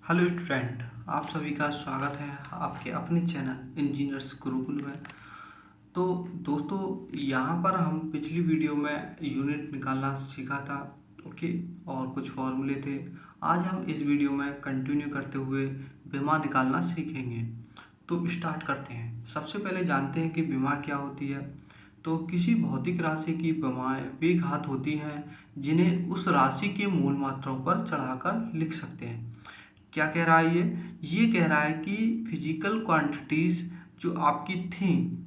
Hello student, आप सभी का स्वागत है आपके अपने चैनल इंजीनियर्स गुरुकुल में। तो दोस्तों, यहाँ पर हम पिछली वीडियो में यूनिट निकालना सीखा था, ओके, और कुछ फॉर्मूले थे। आज हम इस वीडियो में कंटिन्यू करते हुए विमा निकालना सीखेंगे। तो स्टार्ट करते हैं। सबसे पहले जानते हैं कि विमा क्या होती है। तो किसी भौतिक राशि की विमाएं वे घात होती हैं जिन्हें उस राशि के मूल मात्राओं पर चढ़ाकर लिख सकते हैं। क्या कह रहा है ये कह रहा है कि फिजिकल क्वांटिटीज जो आपकी थी,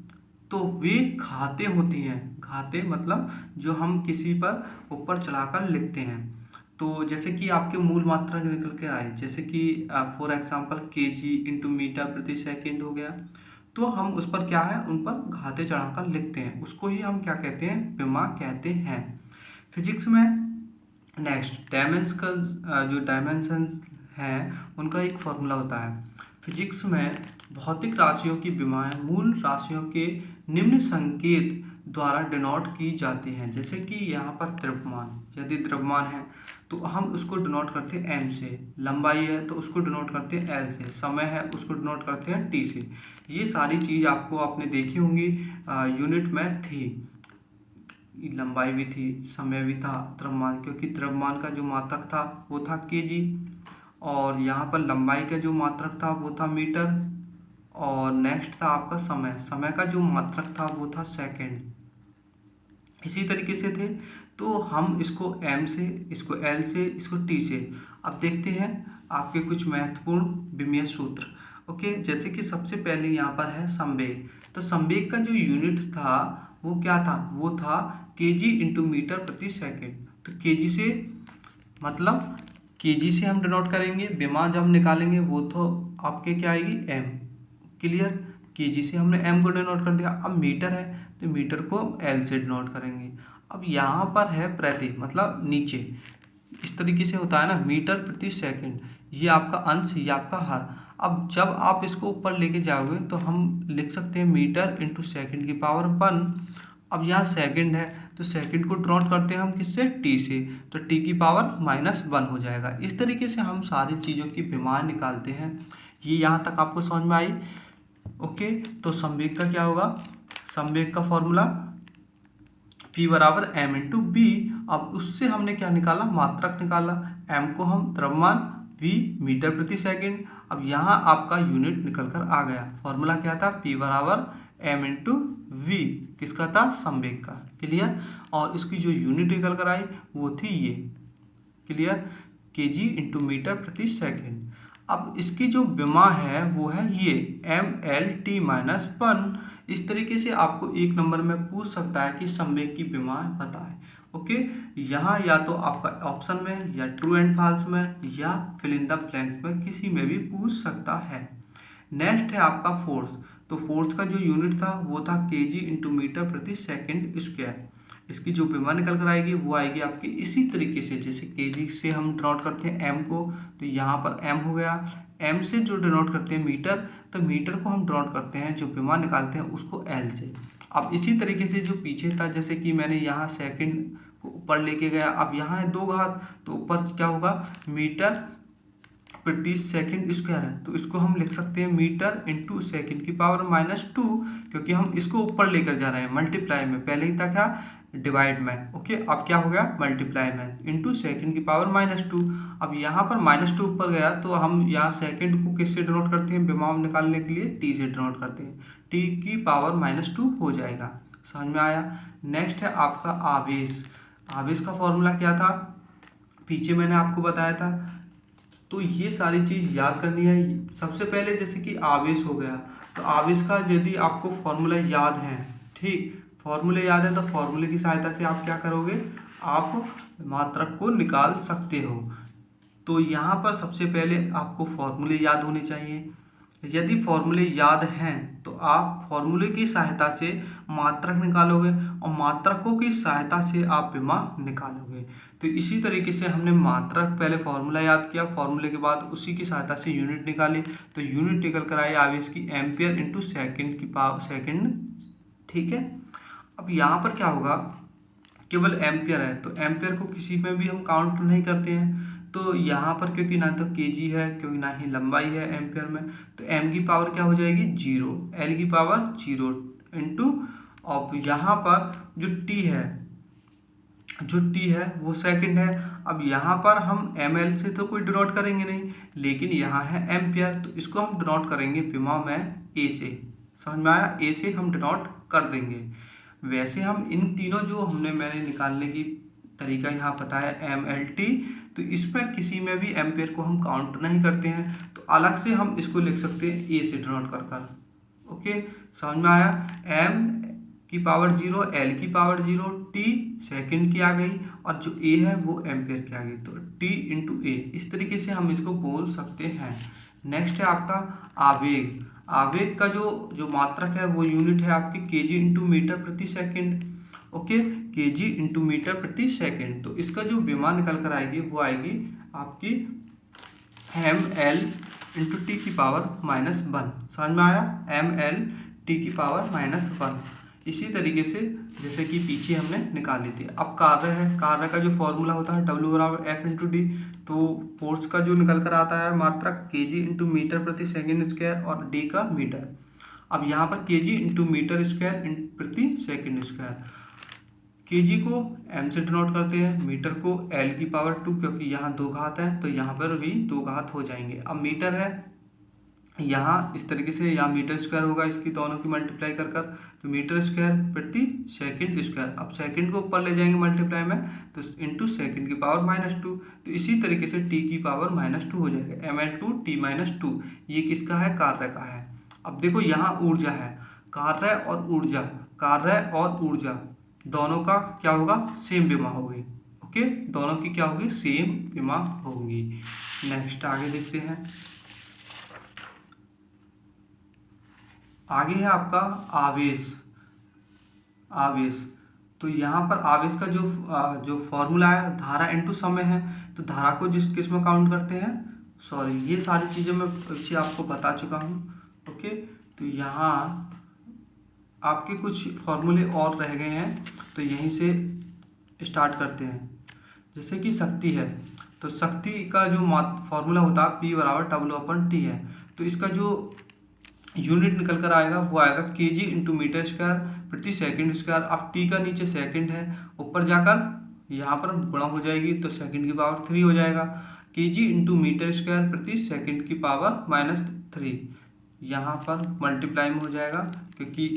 तो वे घातें होती हैं। घातें मतलब जो हम किसी पर ऊपर चढ़ाकर लिखते हैं। तो जैसे कि आपके मूल मात्रा निकल के आए, जैसे कि for example KG into metre प्रति सेकंड हो गया, तो हम उस पर क्या है, उन पर घातें चढ़ाकर लिखते हैं। उसको ही हम क्या कहते हैं, विमा कहते हैं फिजिक्स में। नेक्स्ट डायमेंशन का जो डायमेंशन है उनका एक फॉर्मूला होता है। फिजिक्स में भौतिक राशियों की विमाएं मूल राशियों के निम्न संकेत द्वारा डिनोट की जाती हैं। जैसे कि यहाँ पर द्रव्यमान, यदि द्रव्यमान है तो हम उसको डिनोट करते हैं एम से, लंबाई है तो उसको डिनोट करते हैं एल से, समय है उसको डिनोट करते हैं टी से। ये सारी चीज़ आपको आपने देखी होंगी, यूनिट में थी। लंबाई भी थी, समय भी था, द्रव्यमान, क्योंकि द्रव्यमान का जो मात्रक था वो था केजी, और यहाँ पर लंबाई का जो मात्रक था वो था मीटर, और नेक्स्ट था आपका समय, समय का जो मात्रक था वो था सेकंड। इसी तरीके से थे। तो हम इसको एम से, इसको एल से, इसको टी से। अब देखते हैं आपके कुछ महत्वपूर्ण विमीय सूत्र। ओके, जैसे कि सबसे पहले यहाँ पर है संवेग। तो संवेग का जो यूनिट था वो क्या था, वो था केजी इंटू मीटर प्रति सेकंड। तो केजी से मतलब केजी से हम डिनोट करेंगे, विमा जब निकालेंगे वो तो आपके क्या आएगी, एम। क्लियर, केजी से हमने एम को डिनोट कर दिया। अब मीटर है तो मीटर को एल से डिनोट करेंगे। अब यहाँ पर है प्रति मतलब नीचे, इस तरीके से होता है ना, मीटर प्रति सेकंड, ये आपका अंश, ये आपका हर। अब जब आप इसको ऊपर लेके जाओगे तो हम लिख सकते हैं मीटर इंटू सेकेंड की पावर 1। अब यहाँ सेकंड है तो सेकंड को डिनोट करते हैं हम किससे, टी से, तो टी की पावर -1 हो जाएगा। इस तरीके से हम सारी चीज़ों की विमाएं निकालते हैं। ये यहाँ तक आपको समझ में आई। ओके, तो संवेग का क्या होगा, संवेग का फॉर्मूला P बराबर m इंटू बी। अब उससे हमने क्या निकाला, मात्रक निकाला। m को हम द्रव्यमान, v मीटर प्रति सेकंड। अब यहाँ आपका यूनिट निकल कर आ गया। फॉर्मूला क्या था, P बराबर m इंटू वी, किसका था, संवेग का। क्लियर, और इसकी जो यूनिट निकल कर आई वो थी ये, क्लियर, केजी इंटू मीटर प्रति सेकंड। अब इसकी जो विमा है वो है ये mL/t-1। इस तरीके से आपको एक नंबर में पूछ सकता है कि संवेग की विमा बताएं। ओके, यहाँ या तो आपका ऑप्शन में या ट्रू एंड फॉल्स में या फिल इन द ब्लैंक्स में किसी में भी पूछ सकता है। नेक्स्ट है आपका फोर्स। तो फोर्स का जो यूनिट था वो था केजी इंटू मीटर प्रति सेकंड स्क्वायर। इसकी जो विमा निकल कर आएगी वो आएगी आपकी इसी तरीके से, जैसे केजी से हम डिनोट करते हैं एम को, तो यहाँ पर एम हो गया। एम से जो डिनोट करते हैं मीटर, तो मीटर को हम डिनोट करते हैं, जो विमा निकालते हैं उसको एल से। अब इसी तरीके से जो पीछे था, जैसे कि मैंने यहाँ सेकंड को ऊपर लेके गया, अब यहाँ है 2 घात, तो ऊपर क्या होगा, मीटर प्रति सेकंड स्क्वायर है, तो इसको हम लिख सकते हैं मीटर इंटू सेकेंड की पावर -2, क्योंकि हम इसको ऊपर लेकर जा रहे हैं मल्टीप्लाई में। पहले ही था क्या, डिवाइड में। ओके, अब क्या हो गया, मल्टीप्लाई में इंटू सेकेंड की पावर -2। अब यहाँ पर -2 ऊपर गया तो हम यहाँ सेकेंड को किससे डिनोट करते हैं, विमा निकालने के लिए टी से डिनोट करते हैं, टी की पावर -2 हो जाएगा। समझ में आया। नेक्स्ट है आपका आवेश। आवेश का फॉर्मूला क्या था, पीछे मैंने आपको बताया था। तो ये सारी चीज़ याद करनी है। सबसे पहले जैसे कि आवेश हो गया, तो आवेश का यदि आपको फॉर्मूला याद है, ठीक, फॉर्मूले याद है, तो फॉर्मूले की सहायता से आप क्या करोगे, आप मात्रक को निकाल सकते हो। तो यहाँ पर सबसे पहले आपको फॉर्मूले याद होने चाहिए। यदि फॉर्मूले याद हैं तो आप फॉर्मूले की सहायता से मात्रक निकालोगे, और मात्रकों की सहायता से आप विमा निकालोगे। तो इसी तरीके से हमने मात्रक पहले फॉर्मूला याद किया, फॉर्मूले के बाद उसी की सहायता से यूनिट निकाली, तो यूनिट निकल कर आई आवेश की एम्पियर इंटू सेकेंड की पावर सेकेंड। ठीक है, अब यहाँ पर क्या होगा, केवल एम्पियर है, तो एम्पियर को किसी में भी हम काउंट नहीं करते हैं, तो यहाँ पर क्योंकि ना तो केजी है, क्योंकि ना ही लंबाई है एम्पियर में, तो एम की पावर क्या हो जाएगी 0, एल की पावर 0 इंटू, और यहाँ पर जो टी है वो सेकंड है। अब यहाँ पर हम एम एल से तो कोई डिनोट करेंगे नहीं, लेकिन यहाँ है एम्पियर, तो इसको हम डिनोट करेंगे विमा में ए से। समझ में आया, ए से हम डिनोट कर देंगे। वैसे हम इन तीनों जो मैंने निकालने की तरीका यहाँ बताया एम एल टी, तो इसमें किसी में भी एम्पियर को हम काउंट नहीं करते हैं, तो अलग से हम इसको लिख सकते हैं ए से डिनोट कर। ओके, समझ में आया। एम की पावर 0, एल की पावर 0, टी सेकंड की आ गई, और जो ए है वो एम्पियर की आ गई, तो टी इंटू ए, इस तरीके से हम इसको बोल सकते हैं। नेक्स्ट है आपका आवेग। आवेग का जो मात्रक है वो यूनिट है आपकी केजी इंटू मीटर प्रति second. Okay, KG into metre प्रति सेकंड, तो इसका जो विमा निकल कर आएगी वो आएगी आपकी एम एल इंटू टी की पावर -1। समझ में आया, एम एल टी की पावर -1। इसी तरीके से जैसे कि पीछे हमने निकाल ली थी। अब कार्य है, कार्य का जो फॉर्मूला होता है W बराबर एफ इंटू डी, तो फोर्स का जो निकल कर आता है मात्रक केजी इंटू मीटर प्रति सेकंड स्क्वायर और डी का मीटर। अब यहाँ पर केजी इंटू मीटर स्क्वायर प्रति सेकंड स्क्वायर, केजी को m से डिनोट करते हैं, मीटर को l की पावर 2, क्योंकि यहाँ 2 घात है तो यहाँ पर भी 2 घात हो जाएंगे। अब मीटर है, यहाँ इस तरीके से यहाँ मीटर स्क्वायर होगा, इसकी दोनों की मल्टीप्लाई कर तो मीटर स्क्वायर प्रति सेकंड स्क्वायर। अब सेकंड को ऊपर ले जाएंगे मल्टीप्लाई में, तो इंटू सेकंड की पावर -2, तो इसी तरीके से टी की पावर -2 हो जाएगा, ml2 t -2। ये किसका है, कार्य का है। अब देखो यहाँ ऊर्जा है, कार्य और ऊर्जा दोनों का क्या होगा, सेम विमा होगी। ओके, दोनों की क्या होगी, सेम विमा होगी। नेक्स्ट आगे देखते हैं। आगे है आपका आवेश। तो यहाँ पर आवेश का जो फॉर्मूला है धारा इंटू समय है, तो धारा को किस में काउंट करते हैं, सॉरी ये सारी चीज़ें मैं पीछे आपको बता चुका हूँ। ओके, तो यहाँ आपके कुछ फॉर्मूले और रह गए हैं, तो यहीं से स्टार्ट करते हैं। जैसे कि शक्ति है, तो शक्ति का जो फॉर्मूला होता है P बराबर W/T है, तो इसका जो यूनिट निकल कर आएगा वो आएगा केजी इंटू मीटर स्क्वायर प्रति सेकंड स्क्वायर। अब टी का नीचे सेकंड है, ऊपर जाकर यहाँ पर गुणा हो जाएगी, तो सेकंड की पावर 3 हो जाएगा। केजी इंटू मीटर स्क्वायर प्रति सेकंड की पावर -3, यहाँ पर मल्टीप्लाई में हो जाएगा, क्योंकि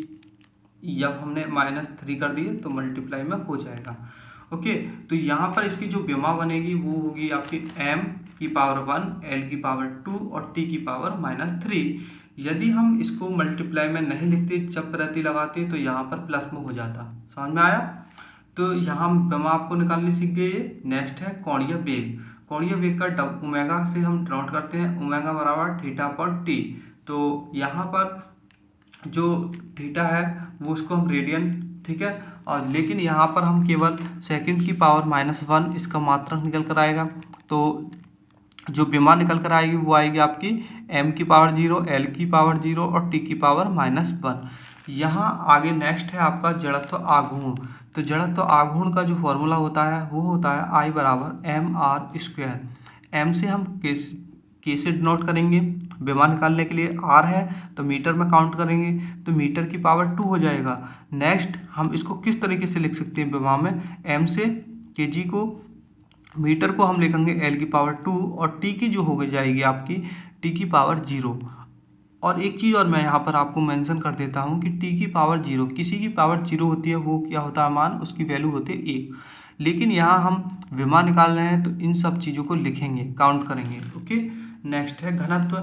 जब हमने -3 कर दिए तो मल्टीप्लाई में हो जाएगा। ओके, तो यहाँ पर इसकी जो विमा बनेगी वो होगी आपकी m की पावर 1, l की पावर 2 और t की पावर -3। यदि हम इसको मल्टीप्लाई में नहीं लिखते, जब प्रति लगाते, तो यहाँ पर प्लस में हो जाता। समझ में आया, तो यहाँ विमा आपको निकालनी सीख गए। नेक्स्ट है कोणीय वेग। कोणीय वेग का ओमेगा से हम डिनोट करते हैं, ओमेगा बराबर θ/t। तो यहाँ पर जो थीटा है वो उसको हम रेडियन, ठीक है, और लेकिन यहाँ पर हम केवल सेकंड की पावर -1 इसका मात्रक निकल कर आएगा। तो जो विमा निकल कर आएगी वो आएगी आपकी m की पावर 0, l की पावर 0 और t की पावर -1। यहाँ आगे नेक्स्ट है आपका जड़त्व आघूर्ण। तो जड़त्व आघूर्ण का जो फॉर्मूला होता है वो होता है I बराबर mr²। m से हम कैसे डिनोट करेंगे, विमा निकालने के लिए r है तो मीटर में काउंट करेंगे, तो मीटर की पावर 2 हो जाएगा। नेक्स्ट हम इसको किस तरीके से लिख सकते हैं, विमा में m से kg को, मीटर को हम लिखेंगे l की पावर 2 और t की जो हो जाएगी आपकी t की पावर 0। और एक चीज़ और मैं यहाँ पर आपको मेंशन कर देता हूँ कि t की पावर 0, किसी की पावर 0 होती है वो क्या होता है मान, उसकी वैल्यू होती है 1। लेकिन यहाँ हम विमा निकाल रहे हैं तो इन सब चीज़ों को लिखेंगे, काउंट करेंगे। ओके, नेक्स्ट है घनत्व।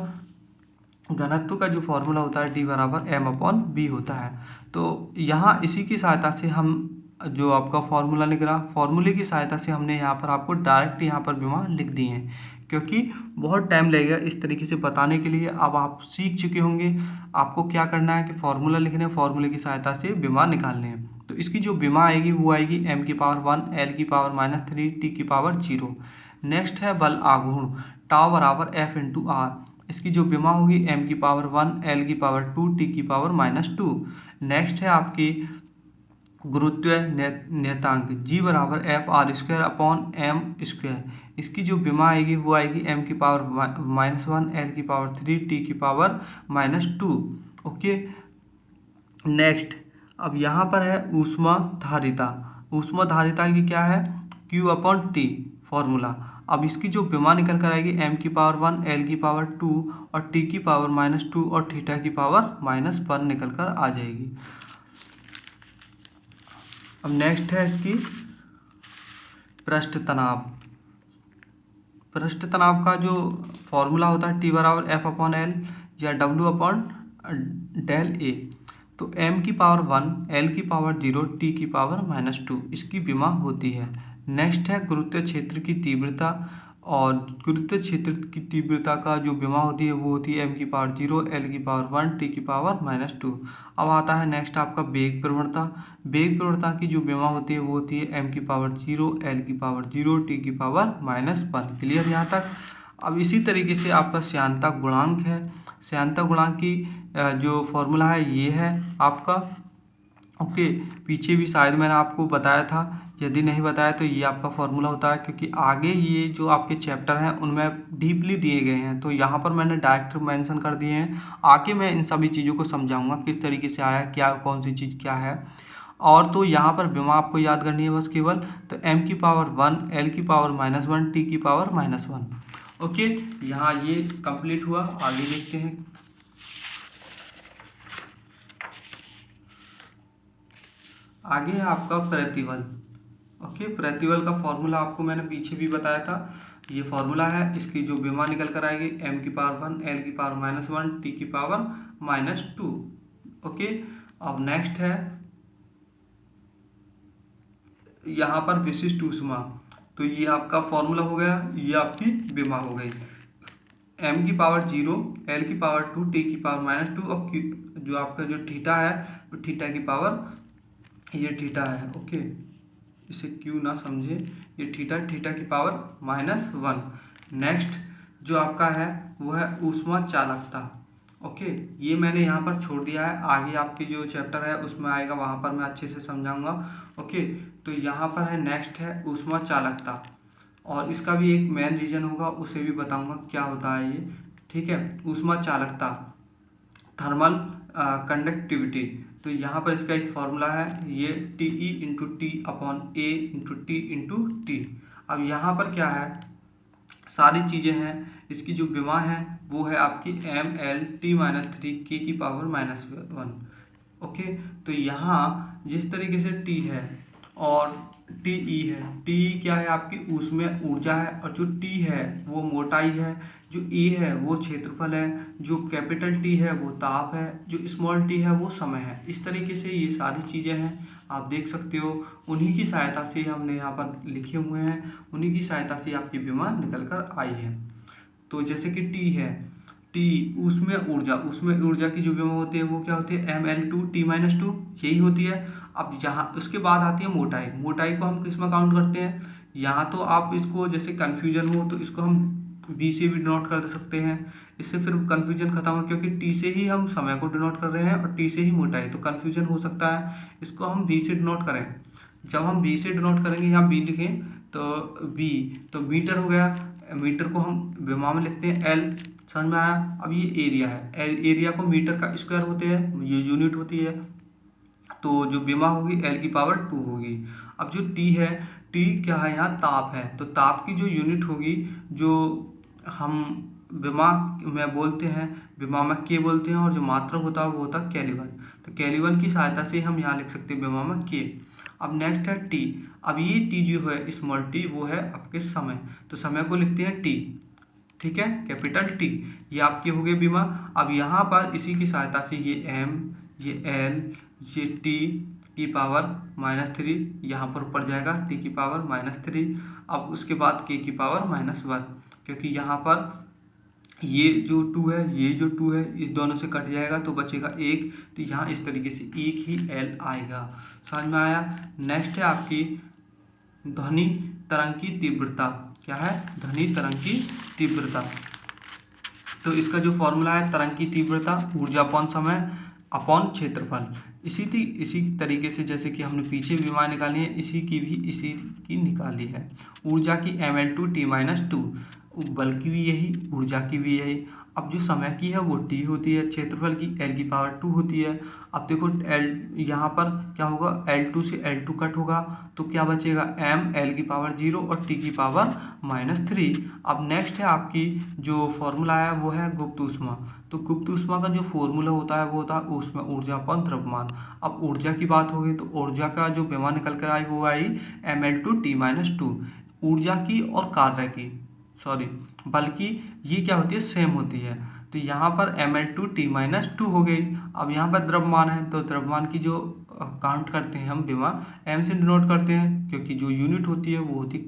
घनत्व का जो फॉर्मूला होता है d बराबर m/b होता है। तो यहाँ इसी की सहायता से हम जो आपका फॉर्मूला लिख रहा, फॉर्मूले की सहायता से हमने यहाँ पर आपको डायरेक्ट यहाँ पर विमा लिख दिए हैं, क्योंकि बहुत टाइम लगेगा इस तरीके से बताने के लिए। अब आप सीख चुके होंगे आपको क्या करना है कि फॉर्मूला लिखने, फॉर्मूले की सहायता से विमा निकालने हैं। तो इसकी जो विमा आएगी वो आएगी m की पावर 1, l की पावर -3, t की पावर 0। नेक्स्ट है बल आघूर्ण, टाउ बराबर F × r। इसकी जो विमा होगी m की पावर 1, l की पावर 2, t की पावर -2। नेक्स्ट है आपकी गुरुत्वीय नियतांक G बराबर F r² अपॉन m²। इसकी जो विमा आएगी वो आएगी m की पावर -1 l की पावर 3 t की पावर -2। ओके, नेक्स्ट अब यहाँ पर है ऊष्माधारिता। ऊष्माधारिता की क्या है, Q/T फॉर्मूला। अब इसकी जो विमा निकल कर आएगी m की पावर 1 l की पावर 2 और t की पावर -2 और थीटा की पावर -1 निकल कर आ जाएगी। अब नेक्स्ट है इसकी पृष्ठ तनाव। पृष्ठ तनाव का जो फॉर्मूला होता है T/F/L या W/del A। तो m की पावर 1 l की पावर 0 t की पावर -2 इसकी विमा होती है। नेक्स्ट है गुरुत्वीय क्षेत्र की तीव्रता। और गुरुत्वीय क्षेत्र की तीव्रता का जो विमा होती है वो होती है m की पावर 0 l की पावर 1 t की पावर -2। अब आता है नेक्स्ट आपका वेग प्रवणता। वेग प्रवणता की जो विमा होती है वो होती है m की पावर 0 l की पावर 0 t की पावर -1। क्लियर यहाँ तक। अब इसी तरीके से आपका श्यानता गुणांक है। श्यानता गुणांक की जो फॉर्मूला है ये है आपका। ओके, पीछे भी शायद मैंने आपको बताया था, यदि नहीं बताया तो ये आपका फॉर्मूला होता है, क्योंकि आगे ये जो आपके चैप्टर हैं उनमें डीपली दिए गए हैं, तो यहाँ पर मैंने डायरेक्ट मेंशन कर दिए हैं। आगे मैं इन सभी चीज़ों को समझाऊंगा किस तरीके से आया, क्या कौन सी चीज़ क्या है। और तो यहाँ पर विमा आपको याद करनी है बस केवल, तो m की पावर 1 l की पावर -1 t की पावर -1। ओके, यहाँ ये कंप्लीट हुआ। आगे देखते हैं। आगे है आपका प्रतिबल। ओके, प्रतिबल का फॉर्मूला आपको मैंने पीछे भी बताया था। ये फॉर्मूला है, इसकी जो विमा निकल कर आएगी m की पावर 1 l की पावर -1 t की पावर -2। ओके, अब नेक्स्ट है यहाँ पर विशिष्ट ऊष्मा। तो ये आपका फॉर्मूला हो गया, ये आपकी विमा हो गई। m की पावर 0 l की पावर 2 t की पावर -2 और जो आपका जो थीटा है वो थीटा की पावर, ये थीटा है। ओके, इसे क्यों ना समझे, ये थीटा की पावर -1। नेक्स्ट जो आपका है वो है ऊष्मा चालकता। ओके, ये मैंने यहाँ पर छोड़ दिया है, आगे आपकी जो चैप्टर है उसमें आएगा, वहाँ पर मैं अच्छे से समझाऊंगा। ओके, तो यहाँ पर है नेक्स्ट है ऊष्मा चालकता, और इसका भी एक मेन रीजन होगा, उसे भी बताऊंगा क्या होता है ये। ठीक है, ऊष्मा चालकता, थर्मल कंडक्टिविटी। तो यहाँ पर इसका एक फॉर्मूला है, ये TE/T/A/T/T। अब यहाँ पर क्या है, सारी चीज़ें हैं, इसकी जो विमा है वो है आपकी mL/T-3 k की पावर -1। ओके, तो यहाँ जिस तरीके से T है और TE है, TE क्या है आपकी उसमें ऊर्जा है, और जो T है वो मोटाई है, जो E है वो क्षेत्रफल है, जो कैपिटल T है वो ताप है, जो स्मॉल t है वो समय है। इस तरीके से ये सारी चीज़ें हैं, आप देख सकते हो। उन्हीं की सहायता से हमने यहाँ पर लिखे हुए हैं, उन्हीं की सहायता से आपकी विमा निकल कर आई है। तो जैसे कि T है, T उसमें ऊर्जा की जो विमा होती है वो क्या होती है, mL/T-2 यही होती है। अब यहाँ उसके बाद आती है मोटाई। मोटाई को हम किस में काउंट करते हैं, यहाँ तो आप इसको जैसे कन्फ्यूजन हो तो इसको हम b से भी डिनोट कर सकते हैं, इससे फिर कन्फ्यूजन खत्म हो, क्योंकि t से ही हम समय को डिनोट कर रहे हैं और t से ही मोटाई, तो कन्फ्यूजन हो सकता है। इसको हम b से डिनोट करें, जब हम b से डिनोट करेंगे, यहाँ b लिखें तो b, तो मीटर हो गया। मीटर को हम विमा में लिखते हैं l, समझ में आया। अब ये एरिया है, एरिया को मीटर का स्क्वायर होते हैं, ये यूनिट होती है, तो जो विमा होगी l की पावर 2 होगी। अब जो t है, t क्या है यहाँ ताप है, तो ताप की जो यूनिट होगी, जो हम विमा में बोलते हैं, विमा में के बोलते हैं, और जो मात्रक होता है वो होता है केल्विन। तो केल्विन की सहायता से हम यहाँ लिख सकते हैं विमा में के। अब नेक्स्ट है टी। अब ये टी जो है स्मॉल टी वो है आपके समय, तो समय को लिखते हैं टी। ठीक है, कैपिटल टी, ये आपकी हो गई विमा। अब यहाँ पर इसी की सहायता से ये एम, ये एल, ये टी पावर -3 यहाँ पर ऊपर जाएगा, टी की पावर -3। अब उसके बाद के की पावर -1, क्योंकि यहाँ पर ये जो 2 है, ये जो 2 है, इस दोनों से कट जाएगा तो बचेगा 1, तो यहाँ इस तरीके से एक ही एल आएगा। समझ में आया। नेक्स्ट है आपकी ध्वनि तरंग की तीव्रता। क्या है, ध्वनि तरंग की तीव्रता। तो इसका जो फॉर्मूला है, तरंग की तीव्रता ऊर्जा अपॉन समय अपॉन क्षेत्रफल। इसी तरीके से जैसे कि हमने पीछे विमा निकाली है, इसी की निकाली है। ऊर्जा की mL2T-2, बल की भी यही, ऊर्जा की भी यही। अब जो समय की है वो T होती है, क्षेत्रफल की L⁻² होती है। अब देखो L यहाँ पर क्या होगा, L2 से L2 कट होगा तो क्या बचेगा, m L⁻0 और T⁻⁻3। अब नेक्स्ट है आपकी जो फॉर्मूला है वो है गुप्त ऊष्मा। तो गुप्त ऊष्मा का जो फॉर्मूला होता है वो होता है ऊष्मा ऊर्जा अपॉन द्रव्यमान। अब ऊर्जा की बात होगी तो ऊर्जा का जो विमा निकल कर आई वो आई mL2T-2। ऊर्जा की और कार्य की, सॉरी, बल्कि ये क्या होती है, सेम होती है। तो यहाँ पर mL2T-2 हो गई। अब यहाँ पर द्रव्यमान है तो द्रव्यमान की जो काउंट करते हैं हम विमा m से डिनोट करते हैं, क्योंकि जो यूनिट होती है वो होती है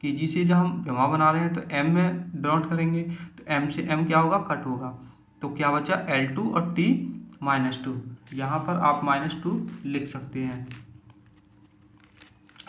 केजी से जब हम विमा बना रहे हैं तो m में डिनोट करेंगे, तो m से m क्या होगा, कट होगा। तो क्या बचा, L2 और T-2। यहाँ पर आप -2 लिख सकते हैं।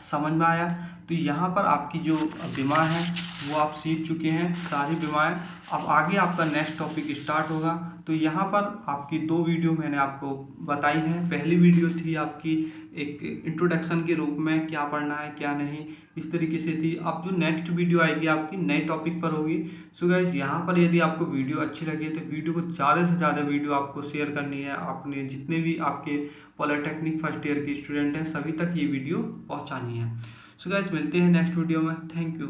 समझ में आया। तो यहाँ पर आपकी जो विमा है वो आप सीख चुके हैं सारी विमाएँ। अब आगे आपका नेक्स्ट टॉपिक स्टार्ट होगा। तो यहाँ पर आपकी 2 वीडियो मैंने आपको बताई हैं। पहली वीडियो थी आपकी एक इंट्रोडक्शन के रूप में, क्या पढ़ना है क्या नहीं, इस तरीके से थी। अब जो नेक्स्ट वीडियो आएगी आपकी नए टॉपिक पर होगी। सो गाइस, यहाँ पर यदि आपको वीडियो अच्छी लगी तो वीडियो को ज़्यादा से ज़्यादा वीडियो आपको शेयर करनी है। आपने जितने भी आपके पॉलिटेक्निक फर्स्ट ईयर के स्टूडेंट हैं सभी तक ये वीडियो पहुँचानी है। सो गाइस, मिलते हैं नेक्स्ट वीडियो में। Thank you.